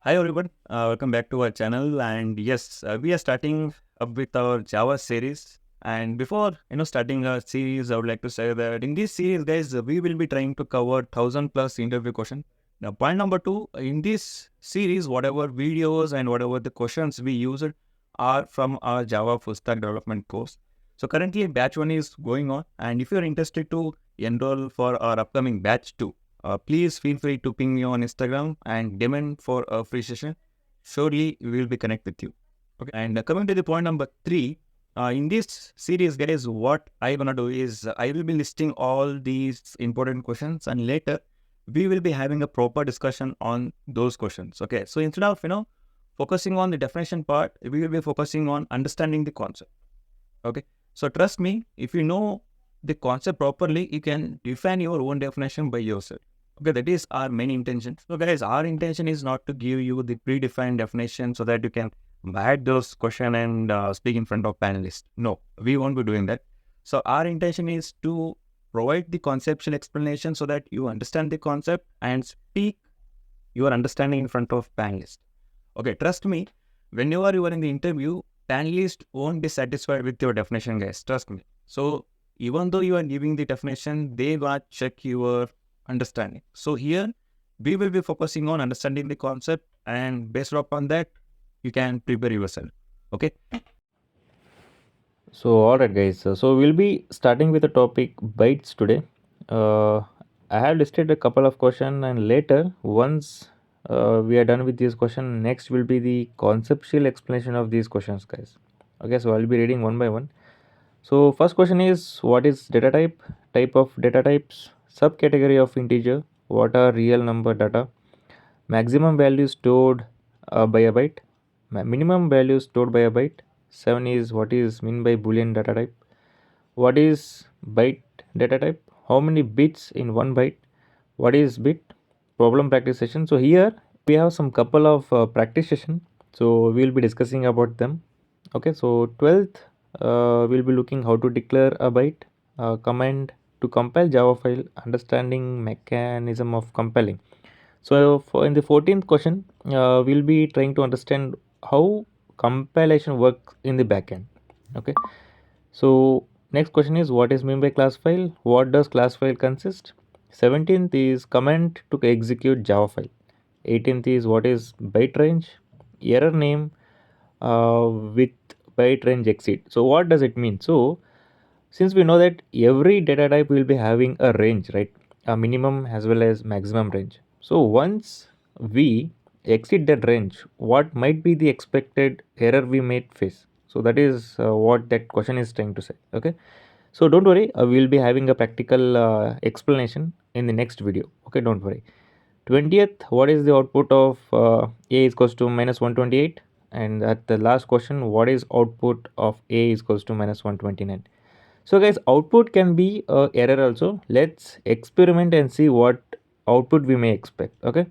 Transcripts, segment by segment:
Hi everyone, welcome back to our channel. And yes, we are starting up with our Java series. And before starting our series, I would like to say that in this series, guys, we will be trying to cover 1,000+ interview questions. Now, point number two, in this series, whatever videos and whatever the questions we used are from our Java full stack development course. So currently, batch one is going on, and if you're interested to enroll for our upcoming batch two, please feel free to ping me on Instagram and demand for a free session. Surely we will be connect with you. Okay. And coming to the point number three, in this series, guys, what I'm gonna do is I will be listing all these important questions, and later we will be having a proper discussion on those questions. Okay. So instead of focusing on the definition part, we will be focusing on understanding the concept. Okay. So trust me, if you know the concept properly, you can define your own definition by yourself. Okay, that is our main intention. So guys, our intention is not to give you the predefined definition so that you can add those question and speak in front of panelists. No, we won't be doing that. So our intention is to provide the conceptual explanation so that you understand the concept and speak your understanding in front of panelists. Okay, trust me, whenever you are in the interview, panelists won't be satisfied with your definition, guys. Trust me. So even though you are giving the definition, they will check your understanding. So here we will be focusing on understanding the concept, and based upon that, you can prepare yourself. Okay. So, alright, guys. So, we'll be starting with the topic bytes today. Uh, I have listed a couple of questions, and later, once we are done with this question, next will be the conceptual explanation of these questions, guys. Okay, so I'll be reading one by one. So, first question is what is data type? Type of data types, subcategory of integer, what are real number data, maximum value stored by a byte, minimum value stored by a byte. 7 is what is mean by boolean data type, what is byte data type, how many bits in one byte, what is bit, problem practice session. So here we have some couple of practice session, so we'll be discussing about them. Okay, so 12th we'll be looking how to declare a byte, command to compile Java file, understanding mechanism of compiling. So in the 14th question, we'll be trying to understand how compilation works in the backend. Okay. So next question is what is mean by class file? What does class file consist? 17th is command to execute Java file. 18th is what is byte range? Error name with byte range exceed. So what does it mean? So since we know that every data type will be having a range, right? A minimum as well as maximum range. So once we exceed that range, what might be the expected error we might face? So that is what that question is trying to say. Okay. So don't worry, we'll be having a practical explanation in the next video. Okay, don't worry. 20th, what is the output of a is equals to minus 128? And at the last question, what is output of a is equals to minus 129? So guys, output can be error also. Let's experiment and see what output we may expect. Okay.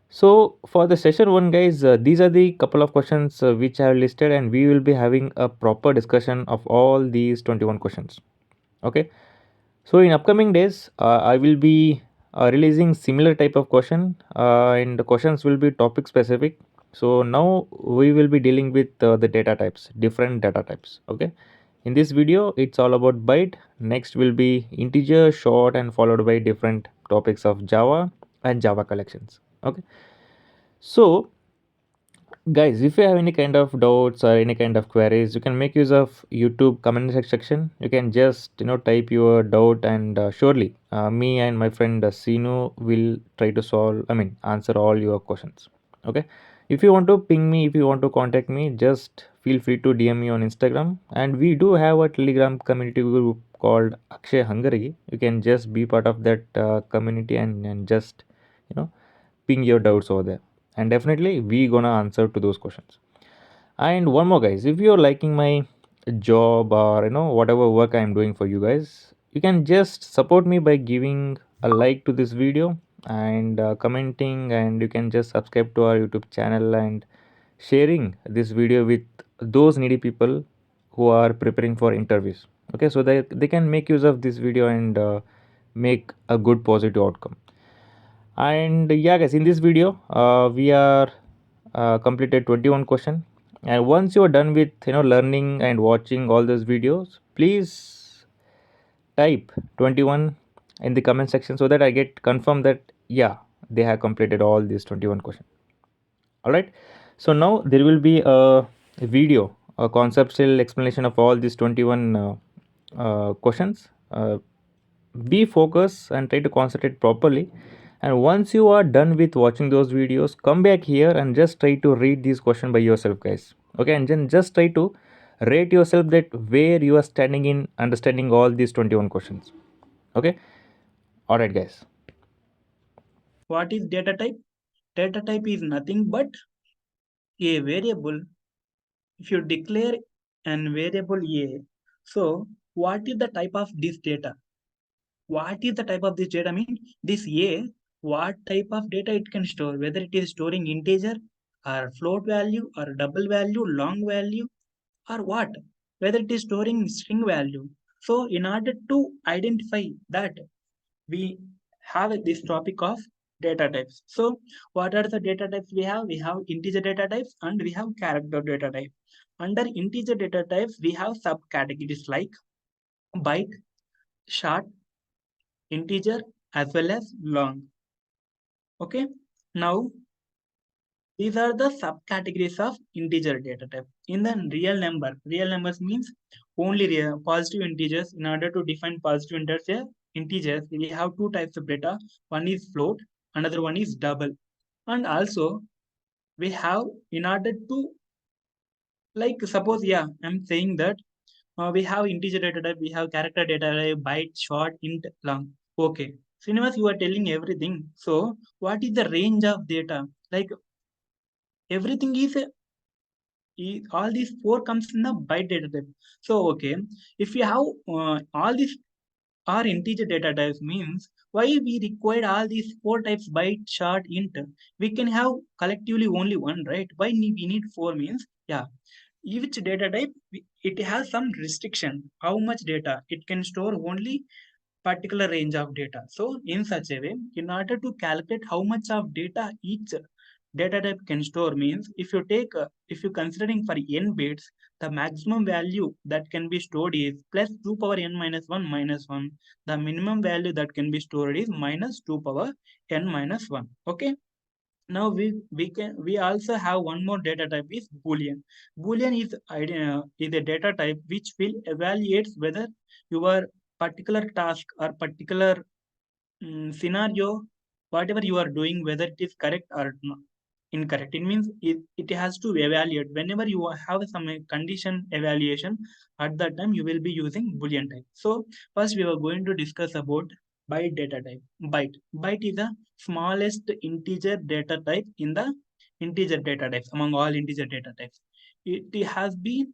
So for the session one, guys, these are the couple of questions which I have listed, and we will be having a proper discussion of all these 21 questions. Okay. So in upcoming days, I will be releasing similar type of question, and the questions will be topic specific. So now we will be dealing with the data types, different data types. Okay. In this video, it's all about byte. Next will be integer, short, and followed by different topics of Java and Java collections. Okay. So guys, if you have any kind of doubts or any kind of queries, you can make use of YouTube comment section. You can just type your doubt, and surely me and my friend Sinu will try to answer all your questions. Okay. If you want to ping me, if you want to contact me, just feel free to DM me on Instagram. And we do have a Telegram community group called Akshay Hungary. You can just be part of that community, and just you know ping your doubts over there, and definitely we gonna answer to those questions. And one more, guys, if you're liking my job or whatever work I'm doing for you guys, you can just support me by giving a like to this video and commenting, and you can just subscribe to our YouTube channel and sharing this video with those needy people who are preparing for interviews. Okay, so they can make use of this video and make a good positive outcome. And yeah guys, in this video we are completed 21 question, and once you are done with learning and watching all those videos, please type 21 in the comment section so that I get confirmed that yeah, they have completed all these 21 questions. All right, so now there will be a video, a conceptual explanation of all these 21 questions. Be focused and try to concentrate properly, and once you are done with watching those videos, come back here and just try to read these questions by yourself guys. Okay, and then just try to rate yourself that where you are standing in understanding all these 21 questions. Okay, all right guys. What is data type? Data type is nothing but a variable. If you declare an variable a, so what is the type of this data? What is the type of this data? Mean this a, what type of data it can store, whether it is storing integer or float value or double value, long value, or what, whether it is storing string value. So in order to identify that, we have this topic of data types. So what are the data types we have? We have integer data types and we have character data type. Under integer data types, we have subcategories like byte, short, integer, as well as long. Okay. Now these are the subcategories of integer data type. In the real numbers means only real, positive integers. In order to define positive integers, we have two types of data. One is float, another one is double. And also we have, in order to, like suppose, yeah, I'm saying that we have integer data type, we have character data type, byte, short, int, long. Okay. Srinivas, you are telling everything. So what is the range of data? Like everything is all these four comes in the byte data type. So okay, if you have all these are integer data types, means why we require all these four types: byte, short, int? We can have collectively only one, right? Why we need four? Means yeah, each data type it has some restriction how much data it can store, only particular range of data. So in such a way, in order to calculate how much of data each data type can store, means if you considering for n bits, the maximum value that can be stored is plus 2 power n minus 1 minus 1. The minimum value that can be stored is minus 2 power n minus 1. Okay. Now we also have one more data type is boolean. Boolean is a data type which will evaluate whether your particular task or particular scenario, whatever you are doing, whether it is correct or incorrect. It means it has to evaluate whenever you have some condition evaluation. At that time, you will be using Boolean type. So first, we are going to discuss about byte data type. Byte is the smallest integer data type in the integer data types among all integer data types. It has been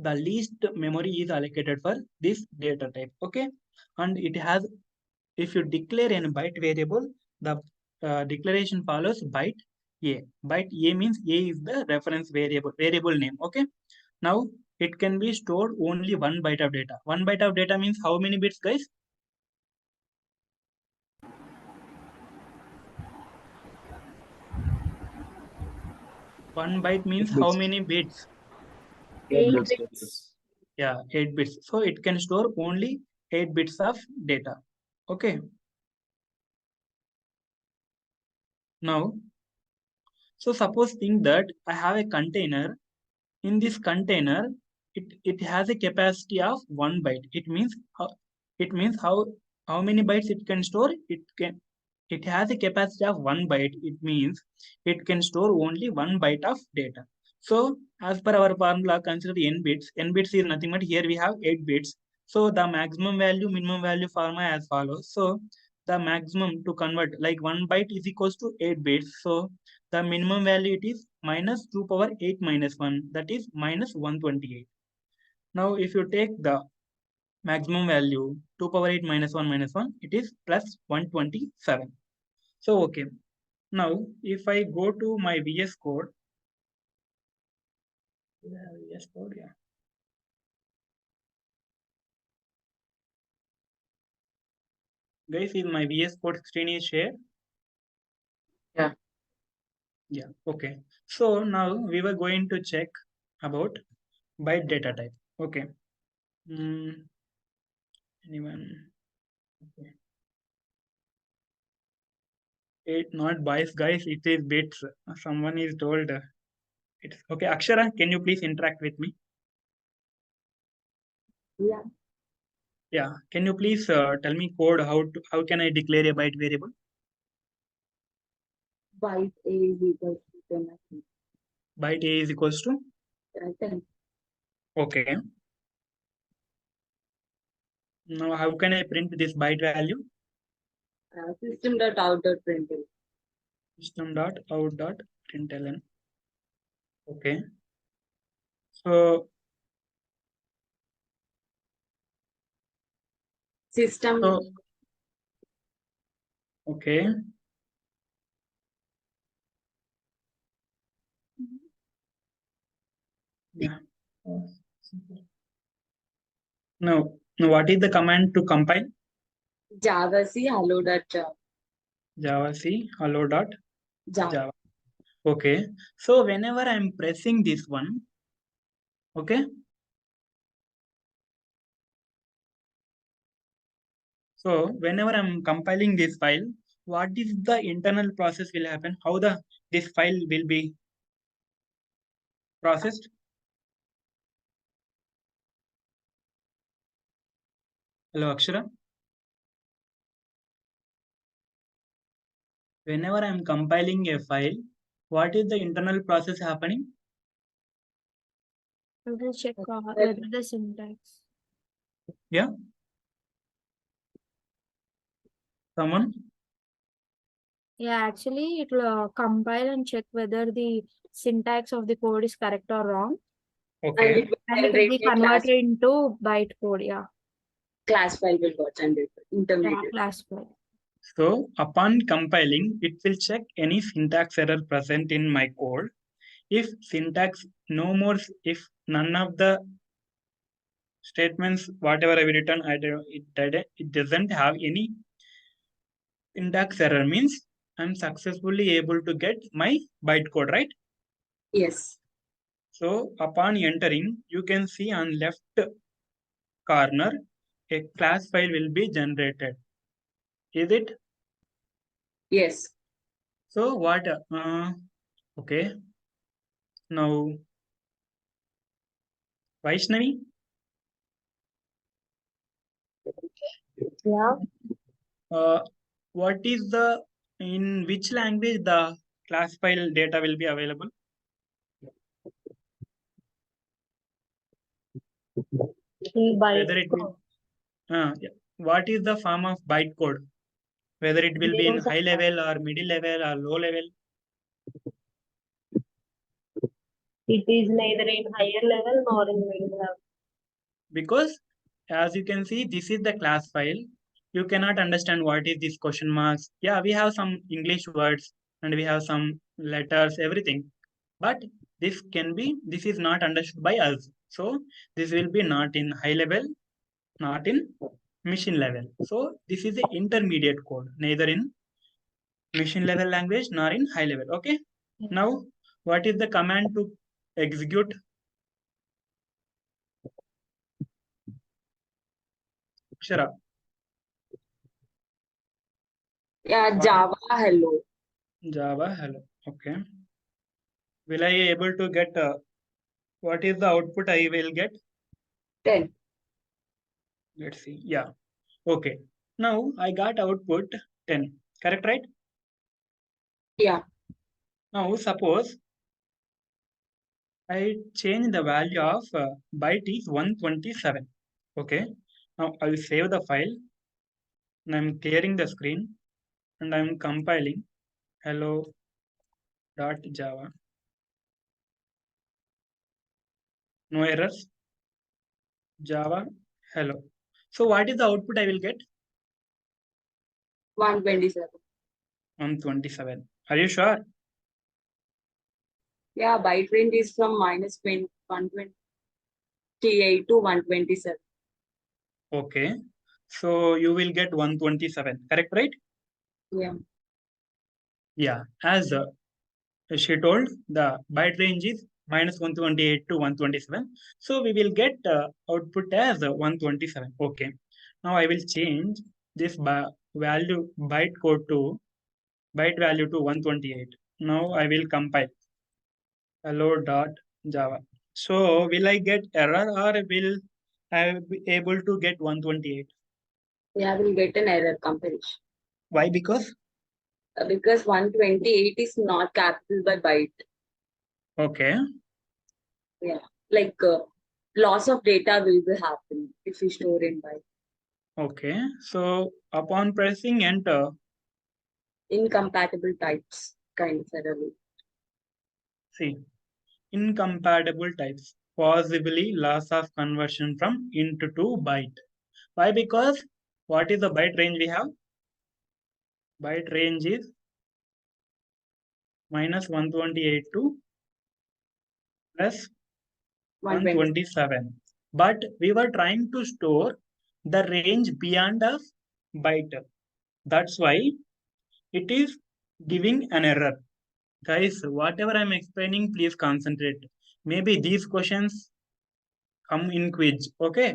the least memory is allocated for this data type. Okay, and it has, if you declare an byte variable, the declaration follows byte a. Byte a means a is the reference variable name. Okay. Now it can be stored only 1 byte of data. 1 byte of data means how many bits, guys? 1 byte means 8 how bits. many bits? 8 bits. Yeah, 8 bits. So it can store only 8 bits of data. Okay. Now, so suppose think that I have a container. In this container, it has a capacity of 1 byte. It means how many bytes it can store. It has a capacity of 1 byte. It means it can store only 1 byte of data. So as per our formula, consider the n bits. N bits is nothing but here we have 8 bits. So the maximum value, minimum value formula as follows. So the maximum to convert, like 1 byte is equals to 8 bits. So the minimum value it is minus 2 power 8 minus 1, that is minus 128. Now if you take the maximum value 2 power 8 minus 1 minus 1, it is plus 127. So okay, now if I go to my VS Code, VS Code, yeah. Guys, is my VS Code screen is shared? Yeah. Yeah, okay. So now we were going to check about byte data type. Okay. Anyone? Okay. It not bytes, guys. It is bits. Someone is told it's okay. Akshara, can you please interact with me? Yeah. Yeah. Can you please tell me code how can I declare a byte variable? Byte A is equals to 10, I think. Byte A is equals to 10. okay. Now how can I print this byte value? System.out.println. System dot out dot println. Okay. So System. so okay. Yeah. Now, what is the command to compile? Java C hello.java. Java C hello dot Java. Java. Okay. So whenever I'm pressing this one, okay. So whenever I'm compiling this file, what is the internal process will happen? How the this file will be processed? Hello, Akshara. Whenever I'm compiling a file, what is the internal process happening? I will check whether the syntax. Yeah. Someone? Yeah, actually, it will compile and check whether the syntax of the code is correct or wrong, And Okay. it will and it will generate be a class, converted into byte code. Yeah, class file will got generated. yeah, Intermediate. class file. So upon compiling, it will check any syntax error present in my code. If syntax no more, if none of the statements, whatever I've written, it doesn't have any syntax error means I'm successfully able to get my bytecode, right? Yes. So upon entering, you can see on left corner, a class file will be generated. Is it? Yes. So what? Okay. Now, Vaishnavi, Yeah. what is the in which language the class file data will be available? Whether it will, yeah. What is the form of bytecode? Whether it will be in high level or middle level or low level? It is neither in higher level nor in middle level. Because as you can see, this is the class file. You cannot understand what is this question marks. Yeah, we have some English words and we have some letters, everything. But this is not understood by us. So this will be not in high level, not in machine level. So this is the intermediate code, neither in machine level language nor in high level. Okay. Now, what is the command to execute? Shara. Yeah, What is Java hello. Java? Hello. Okay. Will I able to get what is the output I will get? 10. Let's see. Yeah. Okay. Now I got output 10. Correct, right? Yeah. Now suppose I change the value of byte is 127. Okay. Now I will save the file and I'm clearing the screen and I'm compiling hello.java. No errors. Java hello. So what is the output I will get? 127. 127. Are you sure? Yeah, byte range is from minus 128 to 127. Okay. So you will get 127. Correct, right? Yeah. Yeah, as she told, the byte range is minus 128 to 127. So we will get output as 127. Okay. Now I will change this value byte code to byte value to 128. Now I will compile hello.java. So will I get error or will I be able to get 128? Yeah, we'll get an error compilation. Why? Because 128 is not capable by byte. okay. Yeah, like loss of data will be happening if we store in byte. Okay. So upon pressing enter, Incompatible types kind of error. see, incompatible types, possibly loss of conversion from int to byte. Why? Because what is the byte range we have? Byte range is minus 128 to plus 120. 127. But we were trying to store the range beyond of byte. That's why it is giving an error. Guys, whatever I'm explaining, please concentrate. Maybe these questions come in quiz. Okay,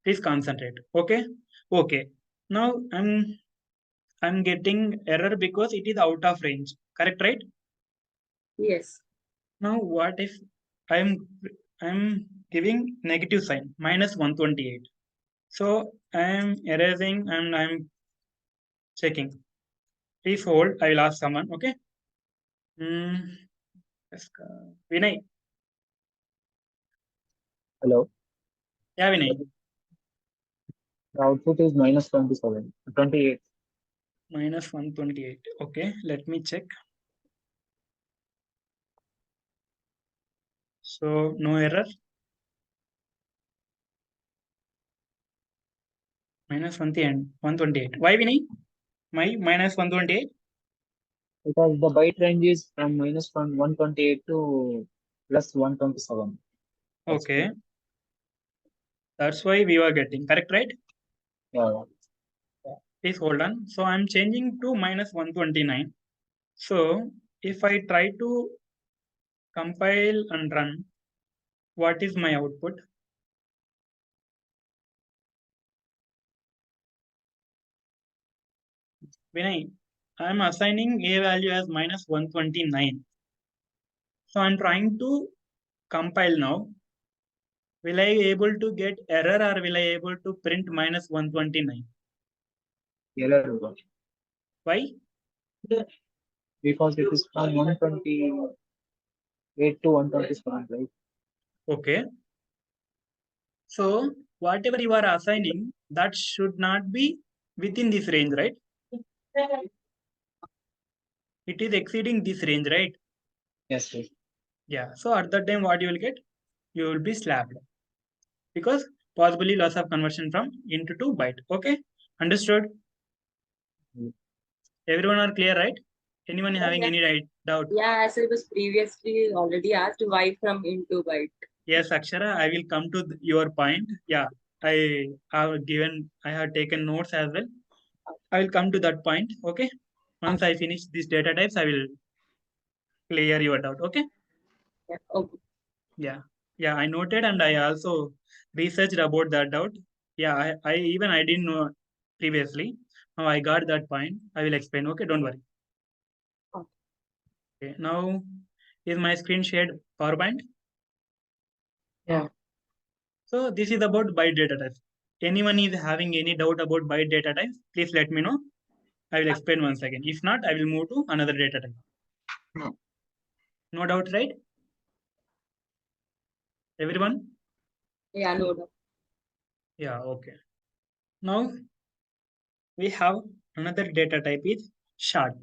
please concentrate. Okay, okay. Now I'm getting error because it is out of range. Correct, right? Yes. Now what if I'm I'm giving negative sign minus 128. So I'm erasing and I'm checking. Please hold. I will ask someone. Okay. Hmm. Yes, Vinay. Hello. Yeah, Vinay. The output is minus 27, 28. Minus 128. Okay. Let me check. So no error. Minus 128. Why, Vinay? My minus 128. Because the byte range is from minus from 128 to plus 127. That's Okay. That's why we were getting. Correct, right? yeah. Please hold on. So I'm changing to minus 129. So if I try to compile and run, what is my output? Vinay, I'm assigning a value as minus 129. So I'm trying to compile now. Will I able to get error or will I able to print minus 129? Error Why? because it is from 128 to 127, right? Okay. So whatever you are assigning, that should not be within this range, right? It is exceeding this range, right? Yes, yes. Yeah. So at that time, what you will get? You will be slapped because possibly loss of conversion from int to byte. Okay. Understood? Mm. Everyone are clear, right? Anyone having Yeah. any doubt? Yeah, as I was previously already asked, why from into byte? Yes, Akshara, I will come to your point. Yeah, I have taken notes as well. I will come to that point. Okay. Once I finish these data types, I will clear your doubt. Okay. Yeah. Okay. Yeah. Yeah, I noted and I also researched about that doubt. Yeah, I didn't know previously. Now I got that point. I will explain. Okay, don't worry. Okay. Okay. Now is my screen shared PowerPoint? Yeah. So this is about byte data types. Anyone is having any doubt about byte data types, please let me know. I will explain once again. If not, I will move to another data type. No. No doubt, right? Everyone? Yeah, no doubt. Yeah, okay. Now we have another data type is shard.